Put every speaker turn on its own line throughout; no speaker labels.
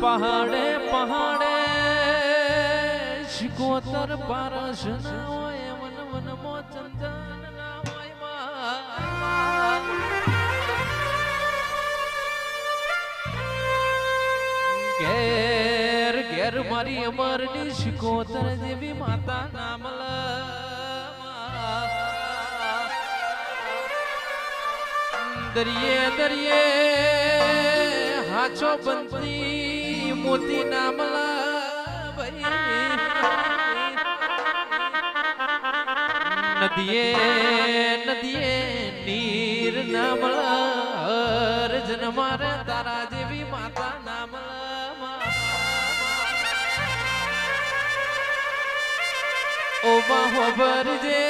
પહાડે પહાડે શિકોતર પારસ ના હોય one one મો ચંદન ના હોય ઘેર ઘેર મારી અમરની શિકોતર જેવી માતા નામલ દરિયે દરિયે હાચો બનતી મોતી નામલા ભાઈ નદીએ નદીએ નીર નામલા હર જન્મારે તારા જેવી માતા નામલા ઓ બાહો ભરજે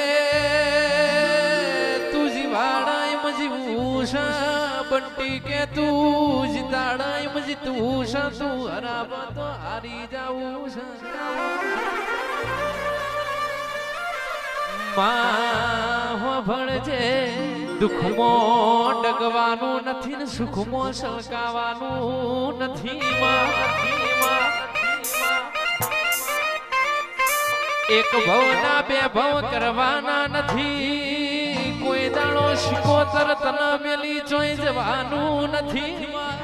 તુજી વાડાય મજી બંટી કે તું જીતાડાય મજી તું તું હરાબા તો હારી જાવું માં ભણજે દુઃખમાં ડગવાનું નથી ને સુખમાં સળકાવાનું નથી એક ભવના બે ભવ કરવાના નથી કોઈ દાણો શિકોતર તને મેલી જોઈ જવાનું નથી માં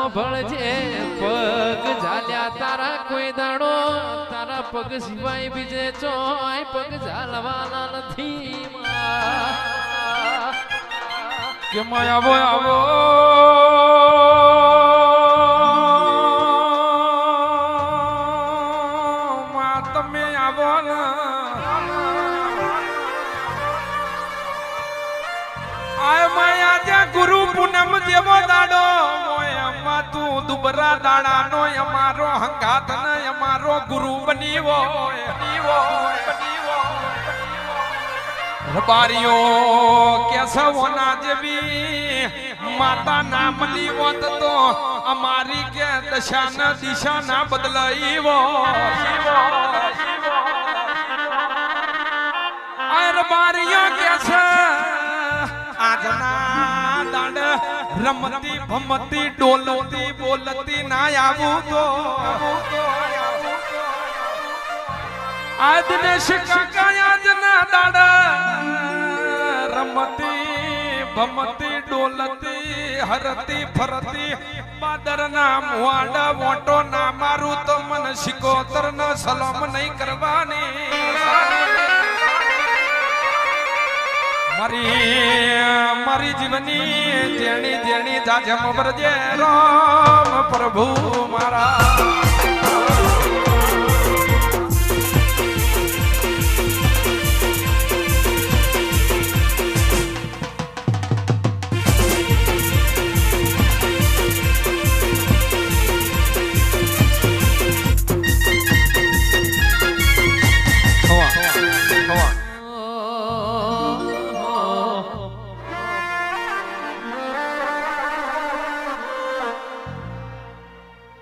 ભળજે પગ ઝાલ્યા તારા કોઈ દાણો તારા પગ સિવાય બીજે ચોય પગ ઝાલવાના નથી
કે આવો આવો ગુરુ પૂનમ જેવો દાડો મોયમાં તું દુબરા દાડા નો અમારો હંગાત ન અમારો ગુરુ બનીવો રબારીઓ કેસવના જેવી માતા ના મળી હોત તો અમારી કે દશા ન દિશા ના બદલાઈવો રબારીઓ કે આજના દાડ રમતી ભમતી ડોલતી બોલતી ના આવું તો આજને શિકા આજના દાડ રમતી ભમતી ડોલતી હરતી ફરતી બાદર ના મુવાડા મોટો ના મારું તો મન શિકોતર ન સલામ નહીં કરવાની મારી જીવની જેણી જેણી જાજમ વરજે રામ પ્રભુ મારા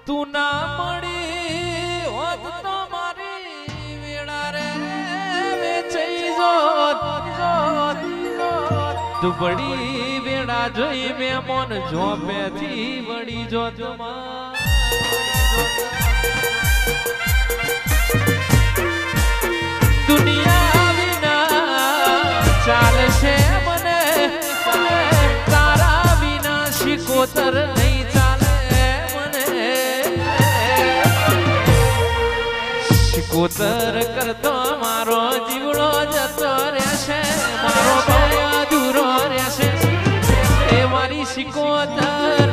તું ના મળી હોત તો મારી વેળા રે વેચાઈ જોત દુબળી વેળા જોઈ મેં મન જોપેથી વળી જોત દુનિયા વિના ચાલશે મને તારા વિના શિકોતર નહીં શિકોતર કરતો મારો જીવડો જતો રહેશે મારો ભાઈ અધૂરો રહેશે એ મારી શિકોતર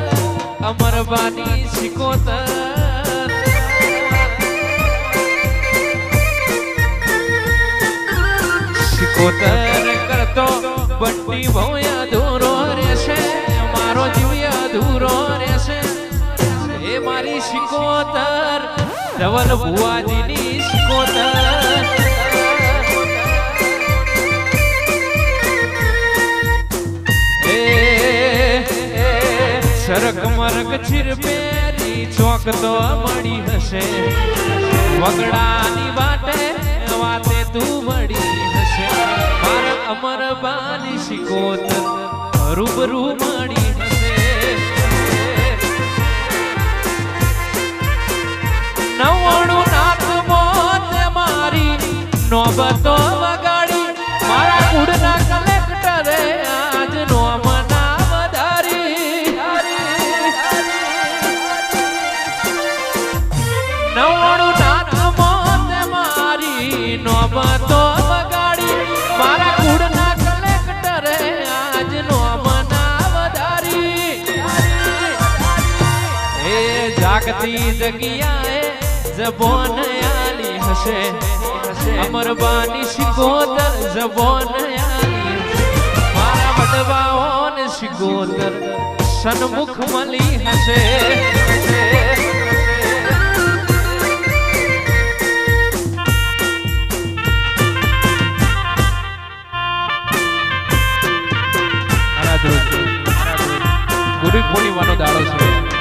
અમરબાની શિકોતર શિકોતર કરતો બંટી ભાઈ અધૂરો રહેશે મારો જીવ અધૂરો રહેશે એ મારી શિકોતર ધવલ ભુવાજીની શિકોતર સરક મરક ચીર પેરી ચોક તો મળી હશે વગડાની વાટે વાતે તું મળી હશે મારા અમર બાની શિકોતર રૂબરૂ મળી હશે નવાણું નાથ મોત મારી નોબતો વગાડી મારા કુળના કલેક્ટરે આજ નોમના વધારી નવાણું નાથ મોત મારી નોબતો વગાડી મારા કુળના કલેક્ટરે આજ નોમના વધારી એ જાગતી જગ્યાએ જબોન આલી હશે અમરબાની શિકોતર જબોન આલી મારા વડવાઓને શિકોતર સન્મુખ મળી હશે ગુરુ પૂર્ણિમાનો દાડો છે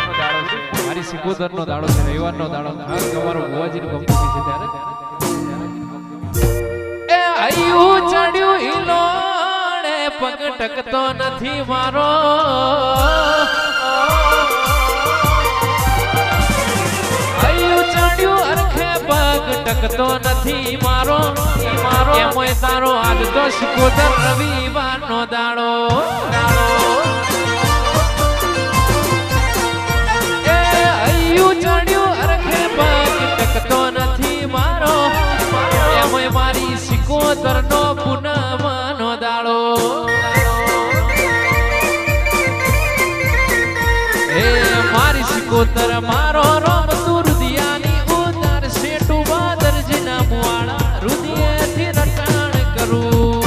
મારી સિકોતરનો દાડો છે રવિવારનો દાડો ખાસ તમારો ભુવાજીનો કંપની છે ત્યારે એ આયુ ચડ્યું હિલોણે પગ ટકતો નથી મારો આયુ ચડ્યું અરખે પગ ટકતો નથી મારો એમોય તારો આજ તો સિકોતર રવિવારનો દાડો ચડ્યું અરખે પગ ટકતો નથી મારો એમય મારી સિકોતરનો પૂનમનો દાડો એ મારી સિકોતર મારો રોમ તું રુદિયાની ઉતાર શેટુ બાદરજીના મુવાડા રુદિયેથી રટાણ કરું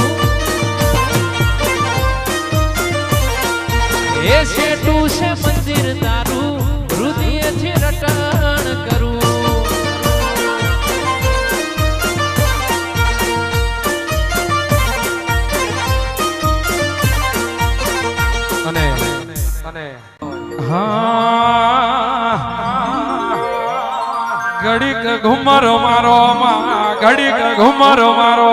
એ શેટુ છે મંદિર તારું રુદિયેથી રટાણ કરું અને
ઘડીક ઘુમરો મારો ઘડીક ઘુમરો મારો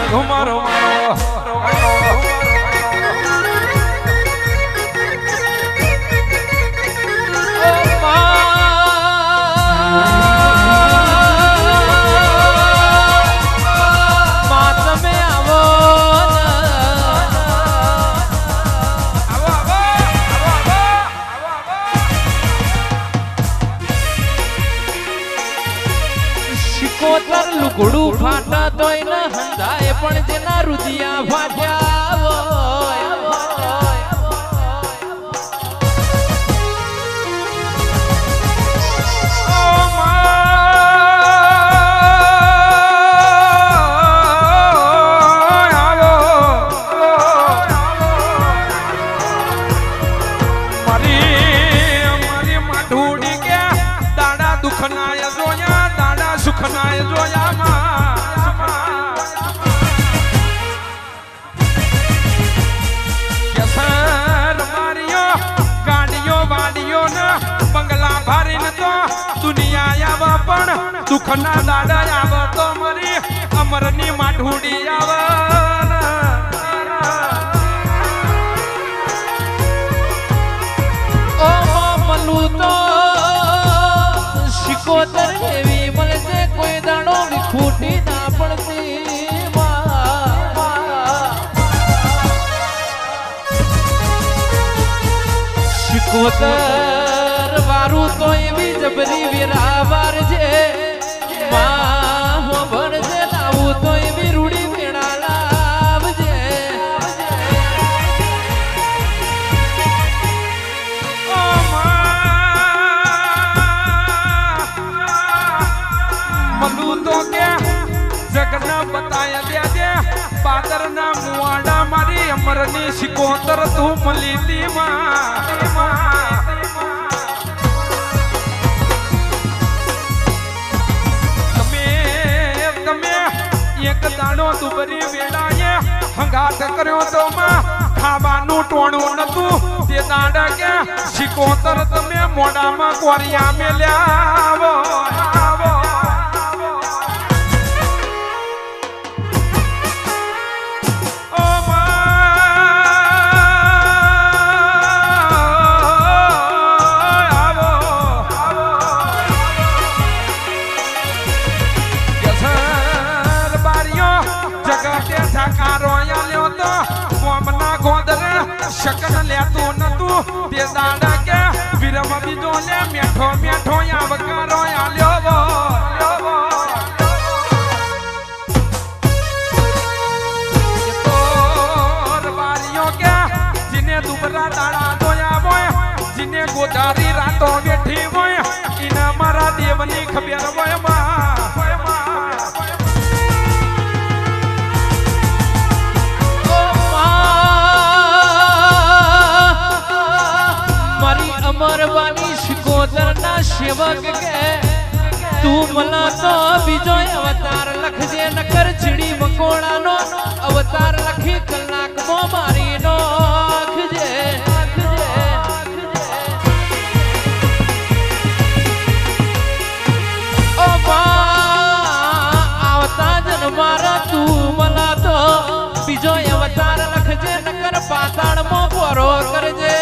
ઘુમરો
શિકોતર લુગડું ફાટા તોય ન હંધાય પણ જેના રુદિયા ફાટ્યા
સુખનાય જોયામાં કેસર મારીઓ ગાડીઓ વાડીઓ ના બંગલા ભારીને તો દુનિયા આવ પણ દુખના દાડા આવ તો મરી અમરની માઠુડી આવ
ઓ મલું તો શિકોતર એવી મળશે કોઈ દાડો વિખૂટી ના પડતી શિકોતર વારું તો એવી જબરી વેરાવાર છે માં ભણજે લાવું તો એવી રૂડી વેણા લાવજે
મલું તો કે જગના બતાય દે પાદર મારી અમરની સિકોતર તું મળી તી તમે એક દાડો દુબરી વેળાએ હંગાત કર્યો તો ખાવાનું ટોણું નતું તે દાડા કે સિકોતર તમે મોઢામાં કોરિયા મેલ્યા આવો શકન લેતું નતું તે દાડા કે વિરમ બીજો લે મેઠો મેઠો આવકારો આલ્યો બારીઓ કે જીને દુબરા દાડા જોયા હોય જીને ગોધારી રાતો બેઠી હોય ઇના મારા દેવની ખબર હોય
અમરવાની શિકોતર ના સેવક કે તું મને તો બીજો અવતાર લખજે નકર ચીડી મકોડાનો અવતાર લખી કલાકમાં મારી નોખજે ઓ આવતા જન્મારા તું મને તો બીજો અવતાર લખજે નકર પાતાળમાં પોરો કરજે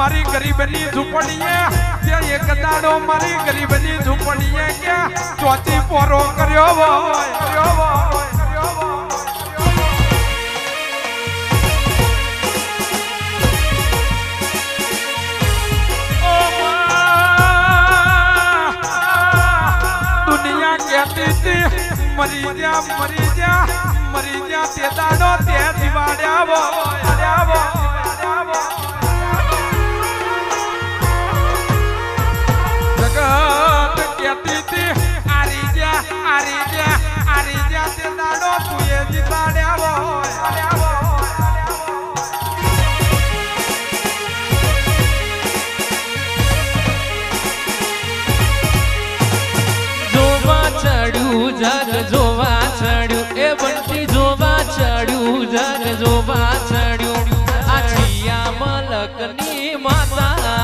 મારી ગરીબની ઝૂંપડીએ તે એક દાડો મારી ગરીબની ઝૂંપડીએ કે ચોથી પોરો કર્યો દુનિયા કહેતી હતી મરી જા તે દાડો તે દિવાળ્યા કહેતી હતી આરી જા તે દાડો તું એ જીતાડ્યા
જોવા ચડ્યું જગ જોવા ચડ્યું એ બંટી જોવા ચડ્યું જગ જોવા ચડ્યું આ છિયા મલકની માતા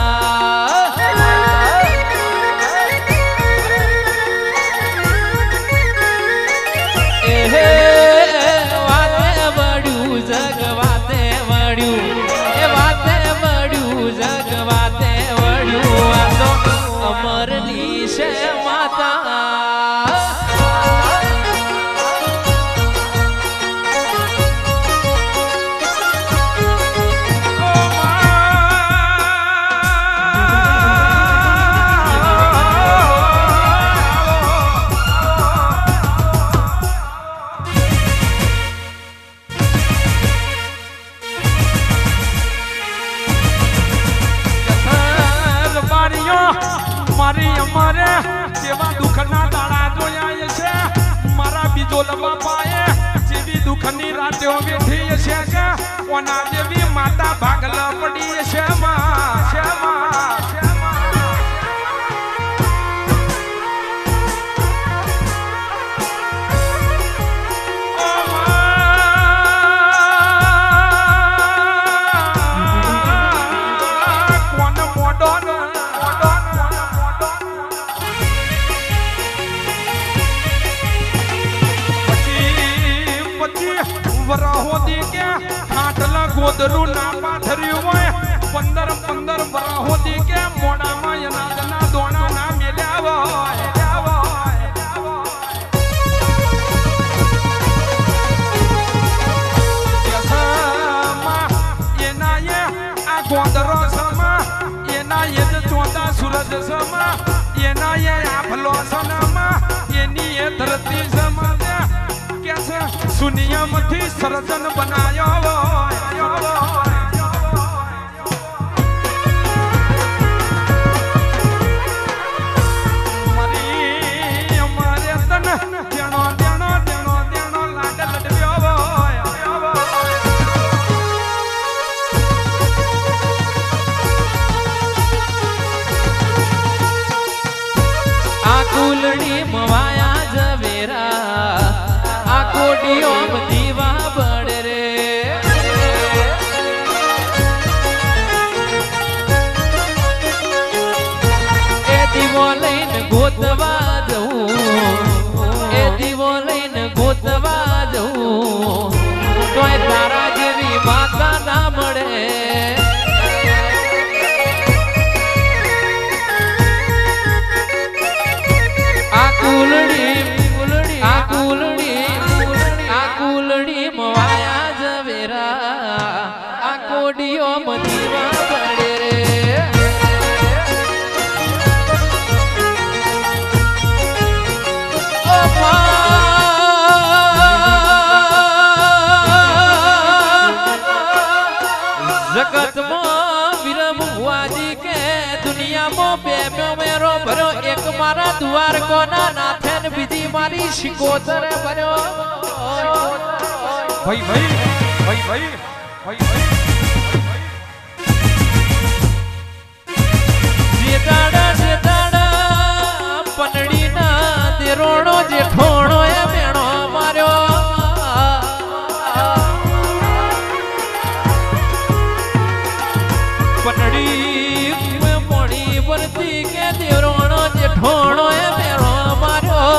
અમરની છે માતા
મારી અમારે જેવા દુઃખના દાડા જોયા છે મારા બીજો બાપાએ જેવી દુઃખની રાતો બેઠી છે કે ઓના જેવી માતા ભાગલા પડી છે વરાહોદી કે ખાટલા ગોદરું ના પાથર્યું હોય 15 વરાહોદી કે મોડામાં અનાજના દોણા ના મેલ્યા હોય એના આ ગોદરો સમા એના એ જ સમા એના એ આભલો સનમાં એની એ ધરતી સમા કે છે સુનિયમથી સર્જન બનાયો મારી અમારે તન દેણો દેણો દેણો દેણો લાડ લડવ્યો
આ કુલડી મવાયા જવેરા આ કોડીઓ દીવા બળે રે એ દીવો લઈને ગોતવા જવું એ દીવો લઈને ગોતવા જવું તોય તારા જેવી માતા ના મળે આ કુલડી મવાયા જવેરા આ કોડીઓ મદીવા પડે રે ઓ જગતમાં વિરમ હુઆજી કે દુનિયામાં બે મેરો ભર્યો એક મારા દ્વાર કોના નાથે ને બીજી મારી શિકોતરે ભર્યો
ભાઈ ભાઈ ભાઈ ભાઈ ભાઈ
જેતાડા પનડી ના દેરોણો જેઠોણો એ મેણો માર્યો પનડી મોડી વરતી કે દેરોણો જેઠોણો એ મેણો માર્યો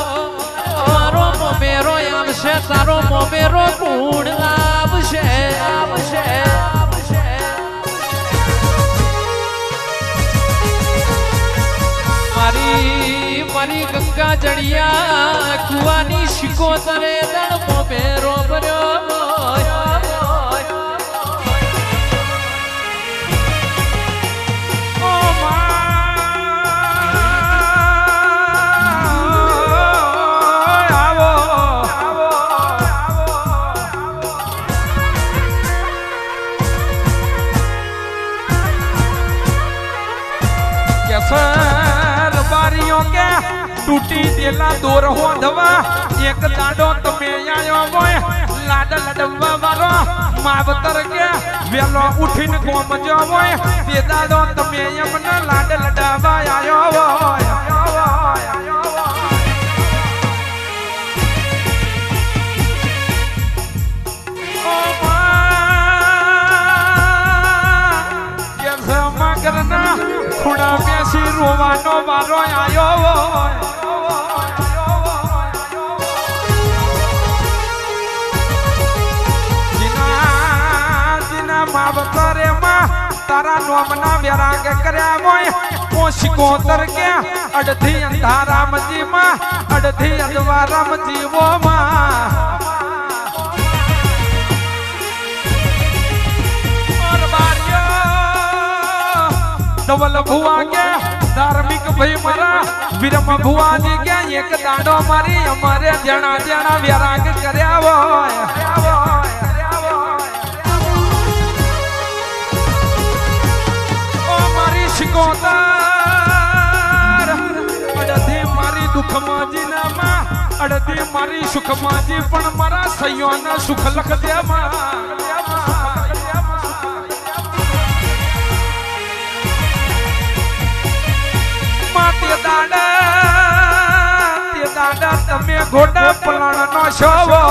મારો મોમેરો આવશે તારો મોમેરો ગુણ લાવશે આવશે મારી ગંગા જડિયા કુવાની શિકોતરે દળ મોમેરો ભર્યો
टूटी देला दोर हो धवा एक दाडो तमे आयो मोय लाड लडवा वारो मावतर के वेलो उठीन गोम जो मोय ते दाडो तमे यमन लाड लडवा आयो ये समगरना खुड़ा बेसी रोवानो वारो आयो मावतरे मां तारा नोमना व्याराग कर्या मोय कोशिकोतर के अडधी अंधारा मजी मां अडधी अंधवारा मजी वो मां और बारियो डबल भुआ के धार्मिक भई मरा विरम भुआ जी के एक दाडो मारी हमारे जना जना व्याराग कर्या वो शिकोतर अडधी मारी दुख माजी नामा अडधी मारी सुख माजी पण मरा सयोन सुख लख दे मा माते दाडा तमे घोड़ा पलाण नो शोवो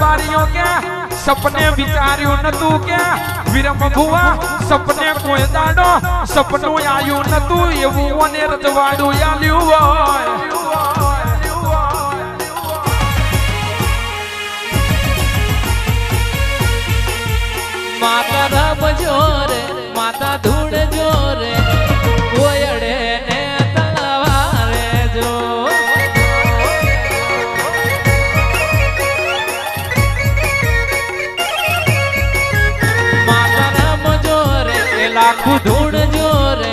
बारियों क्या सपने विचारियों न तू क्या विरम भुआ सपने कोई दाडो सपनो आयु न तू ये वो ने रजवाडो या लियो
माता रब जोरे माता धूड़ जोरे कोयड़े ने तलवारे जो લાખું ધૂળ જોરે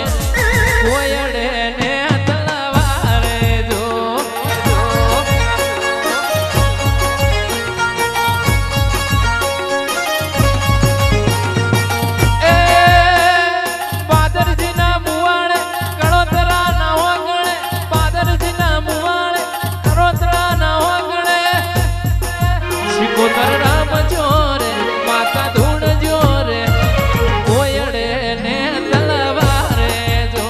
કોયડે ને તલવારે જો એ બાદરજીના મુવાડે કળોતરા ના વાગણે બાદરજીના મુવાડે કળોતરા ના વાગણે સિકોતર રામ જોરે માતા ધૂળ જોરે કોયડે ને તલવારે જો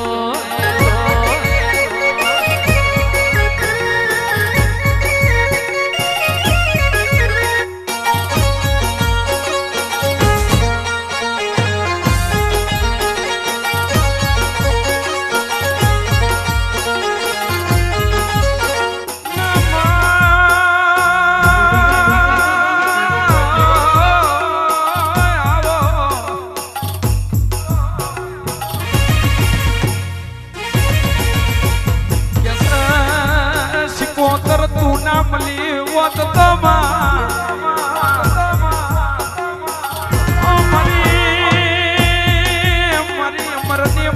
સિકોતર તું ના મળી હોત તો મારી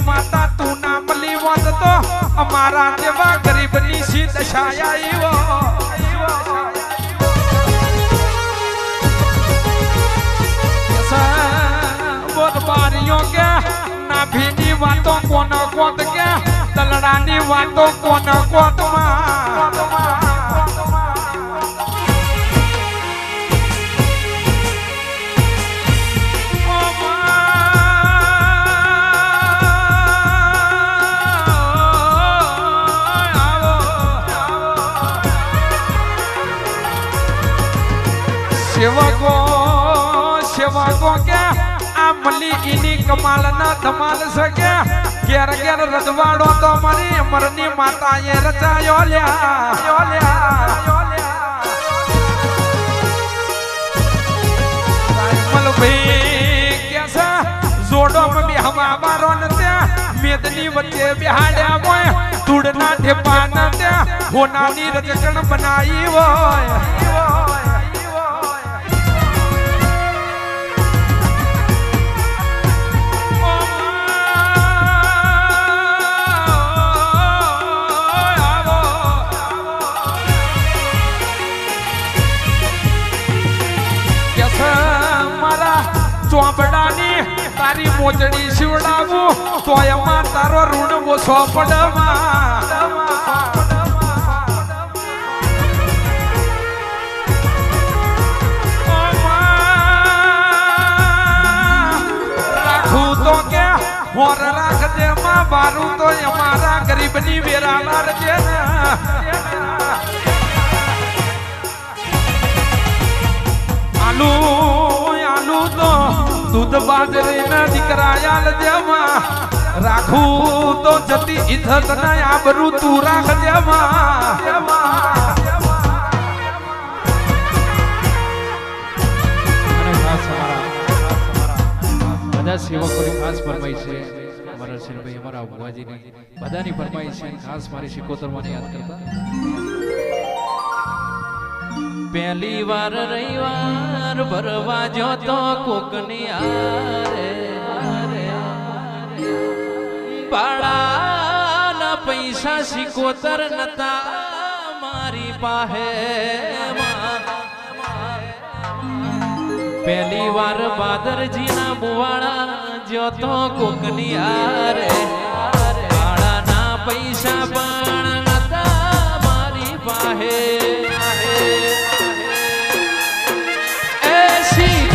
માતા તું ના મળી હોત તો અમારા જેવા ગરીબની સી દશા બારીઓ કે નાભીની વાતો કોનો કોત કે દલડાની વાતો કોનો કોતમાં સેવકો કે આ મલી ઈની કમાલ ના ધમાલ સકે ઘેર ઘેર રજવાડો તો મારી અમરની માતાએ રચાયો લ્યા મલભાઈ કે જોડો મે હવા બારો ન ત્યાં મેદની વચ્ચે બેહાડ્યા હોય તુડના ઠેપા ન ત્યાં હોનાની રજકણ બનાવી હોય ચોપડાની તારી મોજડી શિવડાવું તો એમાં તારો ઋણ ઓછો પડમાં રાખું તો કે હોર રાખજે માં બારું તો અમારા ગરીબની વેરા લારજે આલુ તો દૂધ બાજરી ના દીકરાયાલ જેમાં રાખું તો જતી ઇજ્જત ના આબરૂ તું રાખ જેમાં
બધા સેવકોની ખાસ ફરમાઈ છે અમારા શેરભાઈ અમારા ભુવાજીની બધાની ફરમાઈ છે ખાસ મારી સિકોતરમાંને યાદ કરતા પહેલી વાર રવિવાર ભરવા જો તો કોકની આરે ભાડાના પૈસા સિકોતર નતા મારી પાસે પહેલી વાર બાદરજીના મુવાડા જો તો કોકની આરે ભાડાના પૈસા પણ નતા મારી પાસે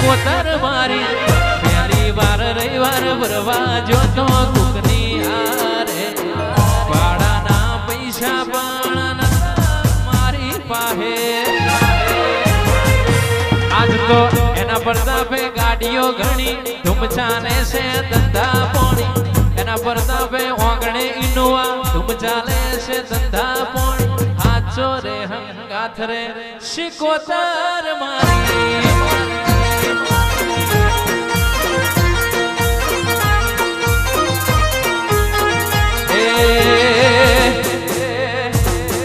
કોતર મારી પહેલી વાર રવિવાર ભરવા જો તો કુકની આરે ભાડાના પૈસા પણ મારી પાસે આજ તો એના પ્રતાપે ગાડીઓ ઘણી ધૂમચાલે છે ધંધા પોણી એના પ્રતાપે ઓગણે ઇનોવા ધૂમચાલે છે ધંધા પોણી હાચો રે હંગાથ રે સિકોતર મારી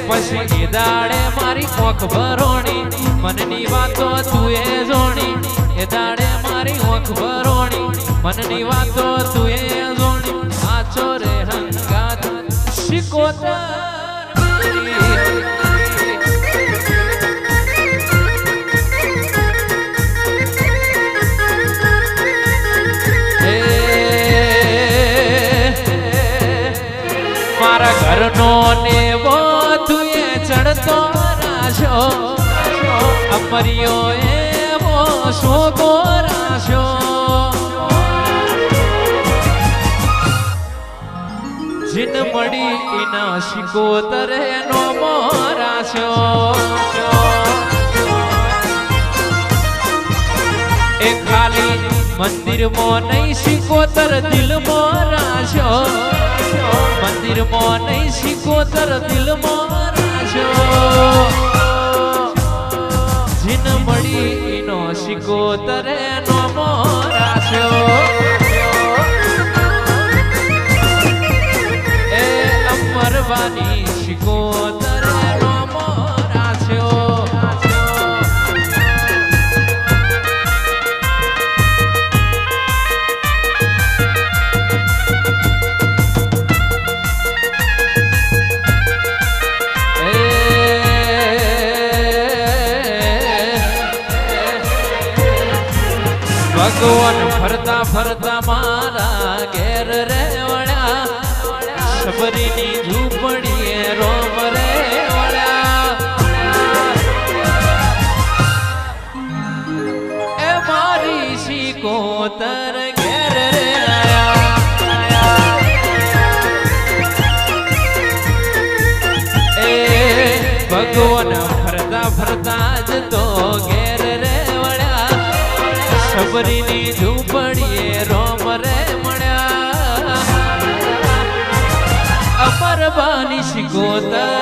પછી દાડે મારી ઓખ ભરોણી મનની વાતો તું એ જોણી એ દાડે મારી ઓખ ભરોણી મનની વાતો તું એ જોણી આચો રે હંગાત શિકોતર મારા ઘરનો નેવો તું એ ચડતો રાશો અમરિયો એવો શોકો રાશો જીન મળી એના શિકોતરે નો મોરાશો એ ખાલી મંદિરમાં નહીં શિકોતર દિલમાં રાશો મંદિરમાં નહીં શિકોતર દિલમાં રાશો જીન મળી એનો શિકોતરે નો મોરાશો એ અમરવાની શિકોતરે નો મોરાશો ભગવાન ફરતા ફરતા મારા ઘેર રે વળ્યા સબરીની ઝૂંપડીએ રોમ રે વળ્યા એ મારી શિકોતર ઘેર રે આયા એ ભગવાન ફરતા ફરતા જ તો ઘેર રે સબરીની ઝૂંપડીએ રોમ રે મળ્યા અમરવાની શિકોતર